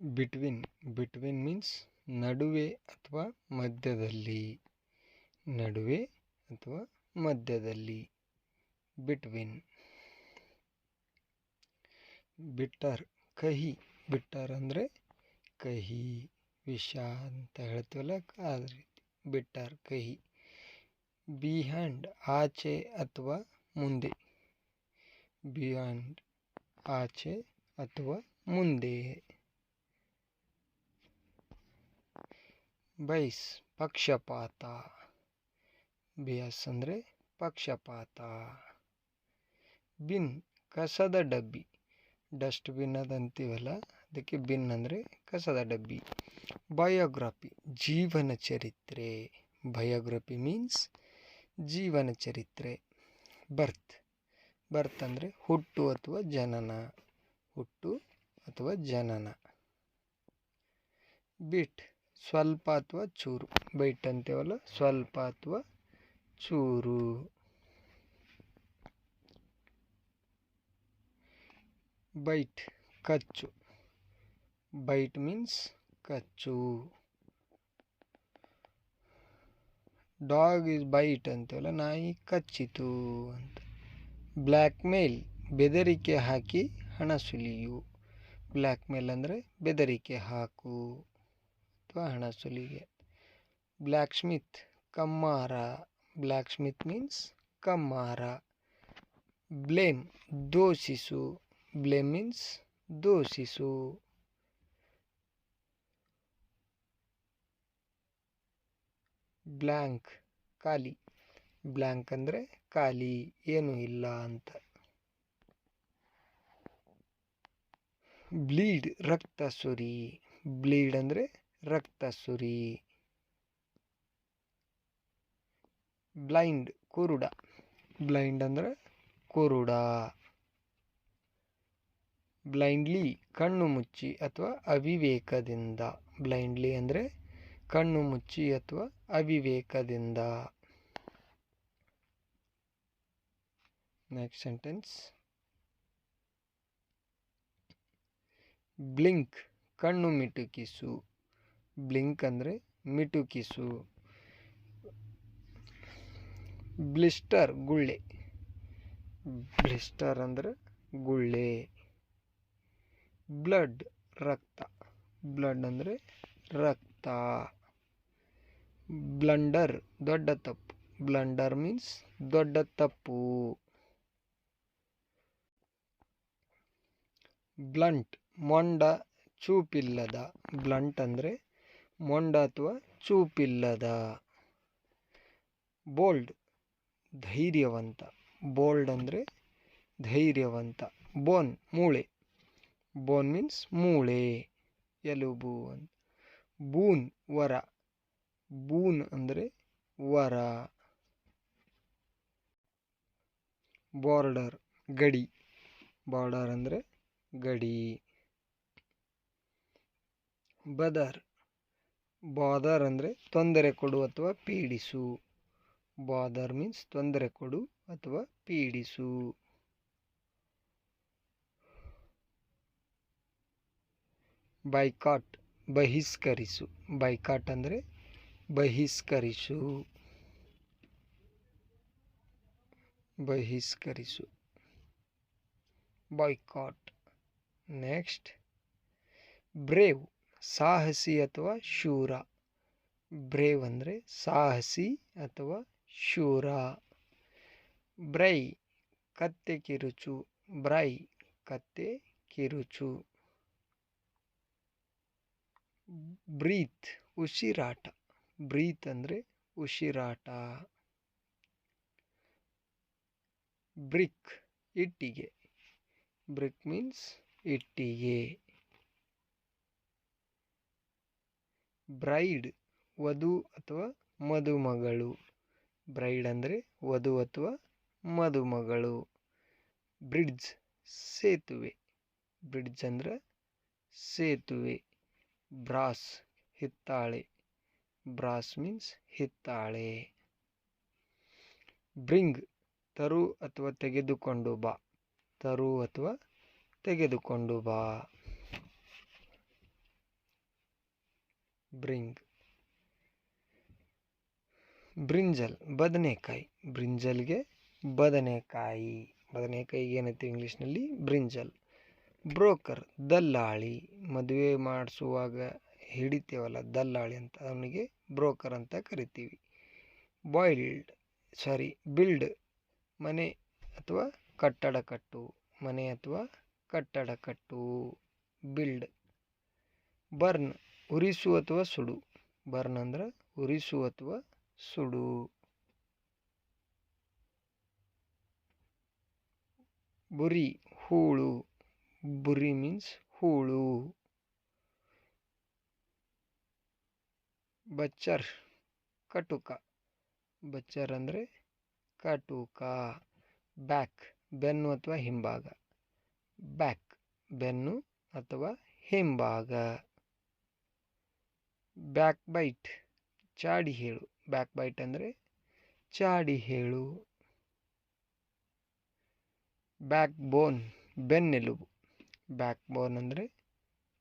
Between. Between means ನಡುವೆ ಅಥವಾ ಮಧ್ಯದಲ್ಲಿ. ನಡುವೆ ಅಥವಾ ಮಧ್ಯದಲ್ಲಿ. ಬಿಟ್ವೀನ್. ಬಿಟ್ಟರ್, ಕಹಿ. ಬಿಟ್ಟರ್ ಅಂದರೆ ಕಹಿ, ವಿಷ ಅಂತ ಹೇಳ್ತೀವಲ್ಲ ಆ ರೀತಿ. ಬಿಟ್ಟರ್, ಕಹಿ. ಬಿಹೈಂಡ್, ಆಚೆ ಅಥವಾ ಮುಂದೆ. ಬಿಹೈಂಡ್, ಆಚೆ ಅಥವಾ ಮುಂದೆ. ಬೈಸ್, ಪಕ್ಷಪಾತ. ಬಿಯಸ್ ಅಂದರೆ ಪಕ್ಷಪಾತ. ಬಿನ್, ಕಸದ ಡಬ್ಬಿ. ಡಸ್ಟ್ಬಿನ್ ಅದಂತೀವಲ್ಲ ಅದಕ್ಕೆ ಬಿನ್ ಅಂದರೆ ಕಸದ ಡಬ್ಬಿ. ಬಯೋಗ್ರಫಿ, ಜೀವನ ಚರಿತ್ರೆ. ಬಯೋಗ್ರಫಿ ಮೀನ್ಸ್ ಜೀವನ ಚರಿತ್ರೆ. ಬರ್ತ್. ಬರ್ತ್ ಅಂದರೆ ಹುಟ್ಟು ಅಥವಾ ಜನನ. ಹುಟ್ಟು ಅಥವಾ ಜನನ. ಬಿಟ್, ಸ್ವಲ್ಪ ಅಥವಾ ಚೂರು. ಬೈಟ್ ಅಂತೇವಲ್ಲ, ಸ್ವಲ್ಪ ಅಥವಾ ಚೂರು. ಬೈಟ್, ಕಚ್ಚು. ಬೈಟ್ ಮೀನ್ಸ್ ಕಚ್ಚು. ಡಾಗ್ ಇಸ್ ಬೈಟ್ ಅಂತೇವಲ್ಲ, ನಾಯಿ ಕಚ್ಚಿತು ಅಂತ. ಬ್ಲ್ಯಾಕ್ ಮೇಲ್, ಬೆದರಿಕೆ ಹಾಕಿ ಹಣ ಸುಲಿಯು. ಬ್ಲ್ಯಾಕ್ ಮೇಲ್ ಅಂದರೆ ಬೆದರಿಕೆ ಹಾಕು ಅಥವಾ ಹಣ ಸುಲಿಗೆ. ಬ್ಲ್ಯಾಕ್ ಸ್ಮಿತ್, ಕಮ್ಮಾರ. ಬ್ಲ್ಯಾಕ್ ಸ್ಮಿತ್ ಮೀನ್ಸ್ ಕಮ್ಮಾರ. ಬ್ಲೇಮ್, ದೂಷಿಸು. ಬ್ಲೇಮ್ ಮೀನ್ಸ್ ದೂಷಿಸು. ಬ್ಲ್ಯಾಂಕ್, ಖಾಲಿ. ಬ್ಲ್ಯಾಂಕ್ ಅಂದರೆ ಖಾಲಿ, ಏನೂ ಇಲ್ಲ ಅಂತ. ಬ್ಲೀಡ್, ರಕ್ತ ಸುರಿ. ಬ್ಲೀಡ್ ಅಂದರೆ ರಕ್ತ ಸುರಿ. ಬ್ಲೈಂಡ್, ಕುರುಡ. ಬ್ಲೈಂಡ್ ಅಂದರೆ ಕುರುಡ. ಬ್ಲೈಂಡ್ಲಿ, ಕಣ್ಣು ಮುಚ್ಚಿ ಅಥವಾ ಅವಿವೇಕದಿಂದ. ಬ್ಲೈಂಡ್ಲಿ ಅಂದರೆ ಕಣ್ಣು ಮುಚ್ಚಿ ಅಥವಾ ಅವಿವೇಕದಿಂದ. Next sentence. ಬ್ಲಿಂಕ್, ಕಣ್ಣು ಮಿಟುಕಿಸು. ಬ್ಲಿಂಕ್ ಅಂದರೆ ಮಿಟುಕಿಸು. ಬ್ಲಿಸ್ಟರ್, ಗುಳ್ಳೆ. ಬ್ಲಿಸ್ಟರ್ ಅಂದರೆ ಗುಳ್ಳೆ. ಬ್ಲಡ್, ರಕ್ತ. ಬ್ಲಡ್ ಅಂದರೆ ರಕ್ತ. ಬ್ಲಂಡರ್, ದೊಡ್ಡ ತಪ್ಪು. ಬ್ಲಂಡರ್ ಮೀನ್ಸ್ ದೊಡ್ಡ ತಪ್ಪು. ಬ್ಲಂಟ್, ಮೊಂಡ, ಚೂಪಿಲ್ಲದ. ಬ್ಲಂಟ್ ಅಂದರೆ ಮೊಂಡ ಅಥವಾ ಚೂಪಿಲ್ಲದ. ಬೋಲ್ಡ್, ಧೈರ್ಯವಂತ. ಬೋಲ್ಡ್ ಅಂದರೆ ಧೈರ್ಯವಂತ. ಬೋನ್, ಮೂಳೆ. ಬೋನ್ ಮೀನ್ಸ್ ಮೂಳೆ, ಎಲುಬು ಅಂತ. ಬೂನ್, ವರ. ಬೂನ್ ಅಂದರೆ ವರ. ಬಾರ್ಡರ್, ಗಡಿ. ಬಾರ್ಡರ್ ಅಂದರೆ ಗಡಿ. ಬದರ್. ಬಾದರ್ ಅಂದರೆ ತೊಂದರೆ ಕೊಡು ಅಥವಾ ಪೀಡಿಸು. ಬಾದರ್ ಮೀನ್ಸ್ ತೊಂದರೆ ಕೊಡು ಅಥವಾ ಪೀಡಿಸು. ಬೈಕಾಟ್, ಬಹಿಷ್ಕರಿಸು. ಬೈಕಾಟ್ ಅಂದರೆ ಬಹಿಷ್ಕರಿಸು. ಬಹಿಷ್ಕರಿಸು. ಬಾಯ್ಕಾಟ್. ನೆಕ್ಸ್ಟ್. ಬ್ರೇವ್, ಸಾಹಸಿ ಅಥವಾ ಶೂರ. ಬ್ರೇವ್ ಅಂದರೆ ಸಾಹಸಿ ಅಥವಾ ಶೂರ. ಬ್ರೈ, ಕತ್ತೆ ಕಿರುಚು. ಬ್ರೈ, ಕತ್ತೆ ಕಿರುಚು. ಬ್ರೀತ್, ಉಸಿರಾಟ. ಬ್ರೀತ್ ಅಂದರೆ ಉಸಿರಾಟ. ಬ್ರಿಕ್, ಇಟ್ಟಿಗೆ. ಬ್ರಿಕ್ ಮೀನ್ಸ್ ಇಟ್ಟಿಗೆ. ಬ್ರೈಡ್, ವಧು ಅಥವಾ ಮದುಮಗಳು. ಬ್ರೈಡ್ ಅಂದರೆ ವಧು ಅಥವಾ ಮದುಮಗಳು. ಬ್ರಿಡ್ಜ್, ಸೇತುವೆ. ಬ್ರಿಡ್ಜ್ ಅಂದರೆ ಸೇತುವೆ. ಬ್ರಾಸ್, ಹಿತ್ತಾಳೆ. ಬ್ರಾಸ್ ಮೀನ್ಸ್ ಹಿತ್ತಾಳೆ. ಬ್ರಿಂಗ್, ತರು ಅಥವಾ ತೆಗೆದುಕೊಂಡು ಬಾ. ತರು ಅಥವಾ ತೆಗೆದುಕೊಂಡು ಬಾ. ಬ್ರಿಂಗ್. ಬ್ರಿಂಜಲ್ ಬದನೆಕಾಯಿ. ಬ್ರಿಂಜಲ್ಗೆ ಬದನೆಕಾಯಿ. ಬದನೆಕಾಯಿಗೆ ಏನಂತೀವಿ ಇಂಗ್ಲೀಷ್ನಲ್ಲಿ? ಬ್ರಿಂಜಲ್. ಬ್ರೋಕರ್ ದಲ್ಲಾಳಿ. ಮದುವೆ ಮಾಡಿಸುವಾಗ ಹಿಡಿತೇವಲ್ಲ ದಲ್ಲಾಳಿ ಅಂತ, ಅವನಿಗೆ ಬ್ರೋಕರ್ ಅಂತ ಕರಿತೀವಿ. ಬಿಲ್ಡ್ ಮನೆ ಅಥವಾ ಕಟ್ಟಡ ಕಟ್ಟು. ಮನೆ ಅಥವಾ ಕಟ್ಟಡ ಕಟ್ಟು. ಬಿಲ್ಡ್. ಬರ್ನ್ ಉರಿಸು ಅಥವಾ ಸುಡು. ಬರ್ನ್ ಅಂದ್ರೆ ಉರಿಸು ಅಥವಾ ಸುಡು. ಬುರಿ ಹೂಳು. ಬುರಿ ಮೀನ್ಸ್ ಹೂಳು. ಬಚ್ಚರ್ ಕಟುಕ. ಬಚ್ಚರ್ ಅಂದರೆ ಕಟುಕ. ಬ್ಯಾಕ್ ಬೆನ್ನು ಅಥವಾ ಹಿಂಭಾಗ. ಬ್ಯಾಕ್ ಬೆನ್ನು ಅಥವಾ ಹಿಂಭಾಗ. ಬ್ಯಾಕ್ ಬೈಟ್ ಚಾಡಿ ಹೇಳು. ಬ್ಯಾಕ್ ಬೈಟ್ ಅಂದರೆ ಚಾಡಿ ಹೇಳು. ಬ್ಯಾಕ್ ಬೋನ್ ಬೆನ್ನೆಲುಬು. ಬ್ಯಾಕ್ ಬೋನ್ ಅಂದರೆ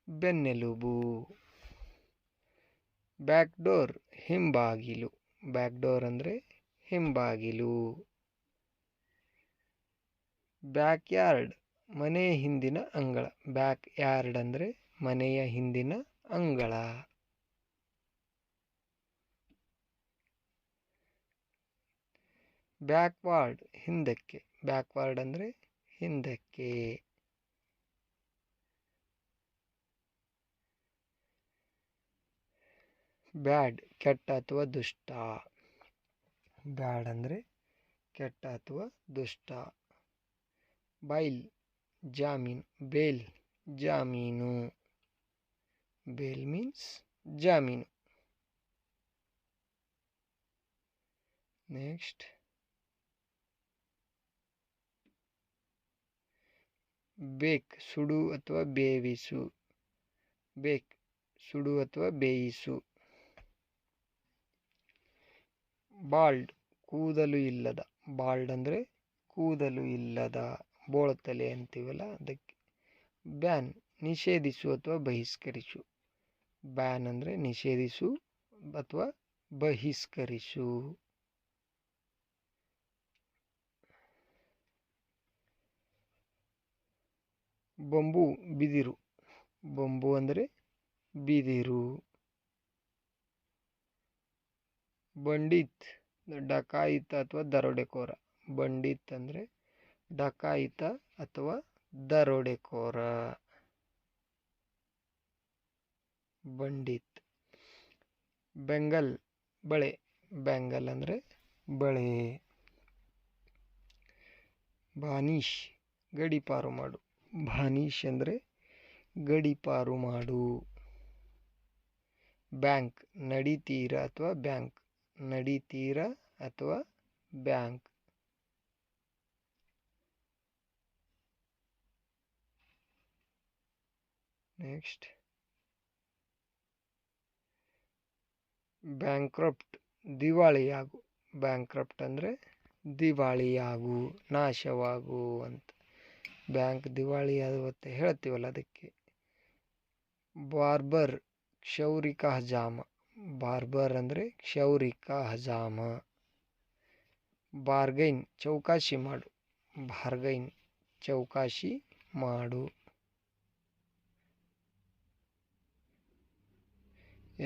ಬೆನ್ನೆಲುಬು. ಬ್ಯಾಕ್ ಡೋರ್ ಹಿಂಬಾಗಿಲು. ಬ್ಯಾಕ್ ಡೋರ್ ಅಂದರೆ ಹಿಂಬಾಗಿಲು. ಬ್ಯಾಕ್ ಯಾರ್ಡ್ ಮನೆಯ ಹಿಂದಿನ ಅಂಗಳ. ಬ್ಯಾಕ್ ಯಾರ್ಡ್ ಅಂದರೆ ಮನೆಯ ಹಿಂದಿನ ಅಂಗಳ. ಬ್ಯಾಕ್ವಾರ್ಡ್ ಹಿಂದಕ್ಕೆ. ಬ್ಯಾಕ್ವಾರ್ಡ್ ಅಂದರೆ ಹಿಂದಕ್ಕೆ. ಬ್ಯಾಡ್ ಕೆಟ್ಟ ಅಥವಾ ದುಷ್ಟ. ಬ್ಯಾಡ್ ಅಂದರೆ ಕೆಟ್ಟ ಅಥವಾ ದುಷ್ಟ. ಬೈಲ್ ಜಾಮೀನು. ಬೇಲ್ ಜಾಮೀನು. ಬೇಲ್ ಮೀನ್ಸ್ ಜಾಮೀನು. ನೆಕ್ಸ್ಟ್ ಬೇಕ್ ಸುಡು ಅಥವಾ ಬೇಯಿಸು. ಬೇಕ್ ಸುಡು ಅಥವಾ ಬೇಯಿಸು. ಬಾಲ್ಡ್ ಕೂದಲು ಇಲ್ಲದ. ಬಾಲ್ಡ್ ಅಂದರೆ ಕೂದಲು ಇಲ್ಲದ, ಬೋಳತಲೆ ಅಂತೀವಲ್ಲ ಅದಕ್ಕೆ. ಬ್ಯಾನ್ ನಿಷೇಧಿಸು ಅಥವಾ ಬಹಿಷ್ಕರಿಸು. ಬ್ಯಾನ್ ಅಂದರೆ ನಿಷೇಧಿಸು ಅಥವಾ ಬಹಿಷ್ಕರಿಸು. ಬೊಂಬು ಬಿದಿರು. ಬೊಂಬು ಅಂದರೆ ಬಿದಿರು. ಬಂಡಿತ್ ಡಕಾಯಿತ ಅಥವಾ ದರೋಡೆಕೋರ. ಬಂಡಿತ್ ಅಂದರೆ ಡಕಾಯಿತ ಅಥವಾ ದರೋಡೆಕೋರ. ಬಂಡಿತ್. ಬೆಂಗಲ್ ಬಳೆ. ಬೆಂಗಲ್ ಅಂದರೆ ಬಳೆ. ಬಾನೀಶ್ ಗಡಿಪಾರು ಮಾಡು. ಬಾನೀಶ್ ಅಂದರೆ ಗಡಿಪಾರು ಮಾಡು. ಬ್ಯಾಂಕ್ ನಡಿತೀರ ಅಥವಾ ಬ್ಯಾಂಕ್. ನಡಿತೀರ ಅಥವಾ ಬ್ಯಾಂಕ್. ನೆಕ್ಸ್ಟ್ ಬ್ಯಾಂಕ್ರಪ್ಟ್ ದಿವಾಳಿಯಾಗು. ಬ್ಯಾಂಕ್ರಪ್ಟ್ ಅಂದರೆ ದಿವಾಳಿಯಾಗು, ನಾಶವಾಗು ಅಂತ. ಬ್ಯಾಂಕ್ ದಿವಾಳಿ ಆಗುತ್ತೆ ಹೇಳ್ತೀವಲ್ಲ ಅದಕ್ಕೆ. ಬಾರ್ಬರ್ ಕ್ಷೌರಿಕ ಹಜಾಮ. ಬಾರ್ಬರ್ ಅಂದರೆ ಕ್ಷೌರಿಕ ಹಜಾಮ. ಬಾರ್ಗೈನ್ ಚೌಕಾಶಿ ಮಾಡು. ಬಾರ್ಗೈನ್ ಚೌಕಾಶಿ ಮಾಡು.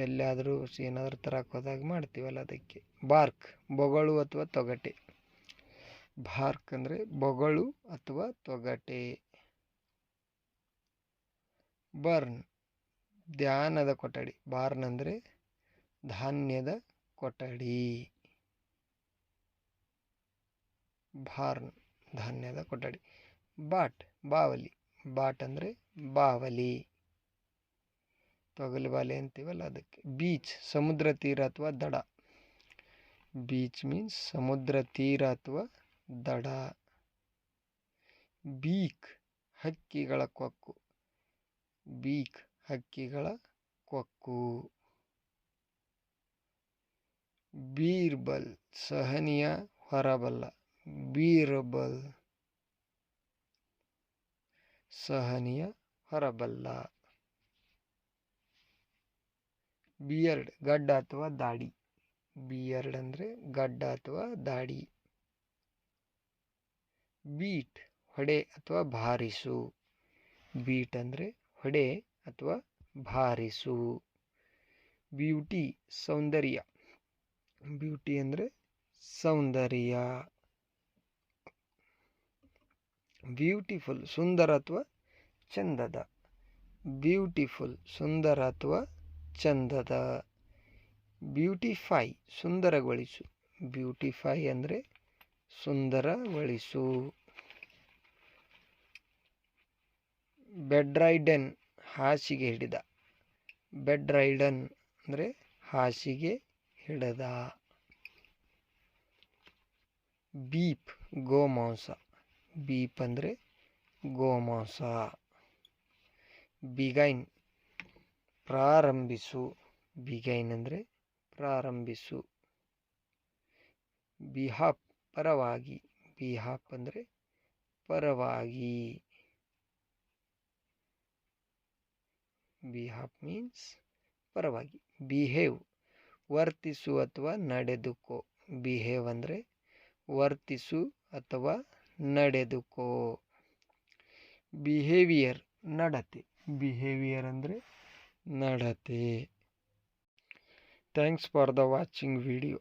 ಎಲ್ಲಾದರೂ ಏನಾದರೂ ತರಕ್ಕೆ ಹೋದಾಗ ಮಾಡ್ತೀವಲ್ಲ ಅದಕ್ಕೆ. ಬಾರ್ಕ್ ಬೊಗಳು ಅಥವಾ ತೊಗಟೆ. ಬಾರ್ಕ್ ಅಂದರೆ ಬೊಗಳು ಅಥವಾ ತೊಗಟೆ. ಬರ್ನ್ ಧ್ಯಾನದ ಕೊಠಡಿ. ಬಾರ್ನ್ ಅಂದರೆ ಧಾನ್ಯದ ಕೊಠಡಿ. ಬಾರ್ನ್ ಧಾನ್ಯದ ಕೊಠಡಿ. ಬಾಟ್ ಬಾವಲಿ. ಬಾಟ್ ಅಂದರೆ ಬಾವಲಿ, ತೊಗಲುಬಾಲೆ ಅಂತೀವಲ್ಲ ಅದಕ್ಕೆ. ಬೀಚ್ ಸಮುದ್ರ ತೀರ ಅಥವಾ ದಡ. ಬೀಚ್ ಮೀನ್ಸ್ ಸಮುದ್ರ ತೀರ ಅಥವಾ ದಡ. ಬೀಕ್ ಹಕ್ಕಿಗಳ ಕೊಕ್ಕು. ಬೀಕ್ ಹಕ್ಕಿಗಳ ಕೊಕ್ಕು. ಬೀರ್ಬಲ್ ಸಹನೆಯ ಹೊರಬಲ್ಲ. ಬೀರ್ಬಲ್ ಸಹನೆಯ ಹೊರಬಲ್ಲ. ಬಿಯರ್ಡ್ ಗಡ್ಡ ಅಥವಾ ದಾಡಿ. ಬಿಯರ್ಡ್ ಅಂದರೆ ಗಡ್ಡ ಅಥವಾ ದಾಡಿ. ಬೀಟ್ ಹೊಡೆ ಅಥವಾ ಬಾರಿಸು. ಬೀಟ್ ಅಂದರೆ ಹೊಡೆ ಅಥವಾ ಬಾರಿಸು. ಬ್ಯೂಟಿ ಸೌಂದರ್ಯ. ಬ್ಯೂಟಿ ಅಂದರೆ ಸೌಂದರ್ಯ. ಬ್ಯೂಟಿಫುಲ್ ಸುಂದರ ಅಥವಾ ಚಂದದ. ಬ್ಯೂಟಿಫುಲ್ ಸುಂದರ ಅಥವಾ ಚಂದದ. ಬ್ಯೂಟಿಫೈ ಸುಂದರಗೊಳಿಸು. ಬ್ಯೂಟಿಫೈ ಅಂದರೆ ಸುಂದರಗೊಳಿಸು. ಬೆಡ್ ರೈಡನ್ ಹಾಸಿಗೆ ಹಿಡಿದ. ಬೆಡ್ ರೈಡನ್ ಅಂದರೆ ಹಾಸಿಗೆ ಹಿಡದ. ಬೀಪ್ ಗೋಮಾಂಸ. ಬೀಪ್ ಅಂದರೆ ಗೋಮಾಂಸ. ಬಿಗೈನ್ ಪ್ರಾರಂಭಿಸು. ಬಿಗೈನ್ ಅಂದರೆ ಪ್ರಾರಂಭಿಸು. ಬಿಹಾಪ್ ಪರವಾಗಿ. ಬಿಹಾಪ್ ಅಂದರೆ ಪರವಾಗಿ. ಬಿಹಾಪ್ ಮೀನ್ಸ್ ಪರವಾಗಿ. ಬಿಹೇವ್ ವರ್ತಿಸು ಅಥವಾ ನಡೆದುಕೋ. ಬಿಹೇವ್ ಅಂದರೆ ವರ್ತಿಸು ಅಥವಾ ನಡೆದುಕೋ. ಬಿಹೇವಿಯರ್ ನಡತೆ. ಬಿಹೇವಿಯರ್ ಅಂದರೆ ನಡತೆ. Thanks for the watching video.